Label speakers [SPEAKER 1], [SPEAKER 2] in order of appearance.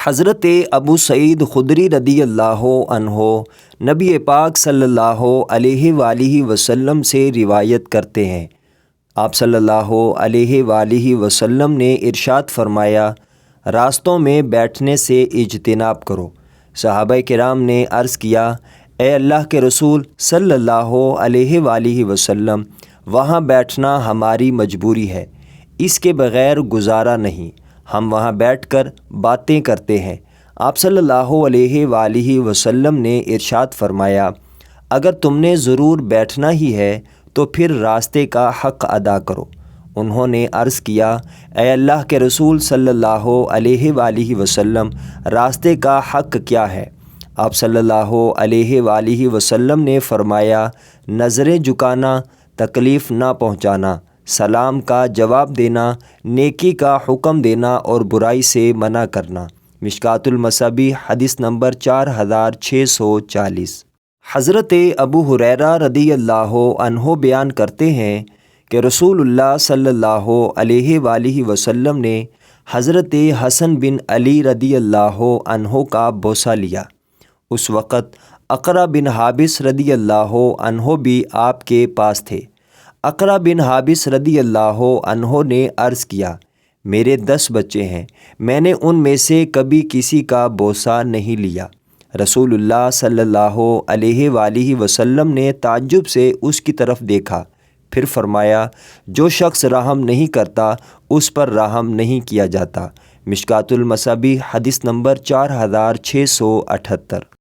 [SPEAKER 1] حضرت ابو سعید خدری رضی اللہ عنہ نبی پاک صلی اللہ علیہ وآلہ وسلم سے روایت کرتے ہیں۔ آپ صلی اللہ علیہ وآلہ وسلم نے ارشاد فرمایا، راستوں میں بیٹھنے سے اجتناب کرو۔ صحابہ کرام نے عرض کیا، اے اللہ کے رسول صلی اللہ علیہ وآلہ وسلم، وہاں بیٹھنا ہماری مجبوری ہے، اس کے بغیر گزارا نہیں، ہم وہاں بیٹھ کر باتیں کرتے ہیں۔ آپ صلی اللہ علیہ وآلہ وسلم نے ارشاد فرمایا، اگر تم نے ضرور بیٹھنا ہی ہے تو پھر راستے کا حق ادا کرو۔ انہوں نے عرض کیا، اے اللہ کے رسول صلی اللہ علیہ وآلہ وسلم، راستے کا حق کیا ہے؟ آپ صلی اللہ علیہ وآلہ وسلم نے فرمایا، نظریں جھکانا، تکلیف نہ پہنچانا، سلام کا جواب دینا، نیکی کا حکم دینا اور برائی سے منع کرنا۔ مشکوٰۃ المصابیح حدیث نمبر 4640۔ حضرت ابو ہریرہ رضی اللہ عنہ بیان کرتے ہیں کہ رسول اللہ صلی اللہ علیہ وآلہ وسلم نے حضرت حسن بن علی رضی اللہ عنہ کا بوسہ لیا۔ اس وقت اقرع بن حابس رضی اللہ عنہ بھی آپ کے پاس تھے۔ اقرع بن حابس رضی اللہ عنہ نے عرض کیا، میرے 10 بچے ہیں، میں نے ان میں سے کبھی کسی کا بوسہ نہیں لیا۔ رسول اللہ صلی اللہ علیہ وآلہ وسلم نے تعجب سے اس کی طرف دیکھا، پھر فرمایا، جو شخص رحم نہیں کرتا اس پر رحم نہیں کیا جاتا۔ مشکوٰۃ المصابیح حدیث نمبر 4678۔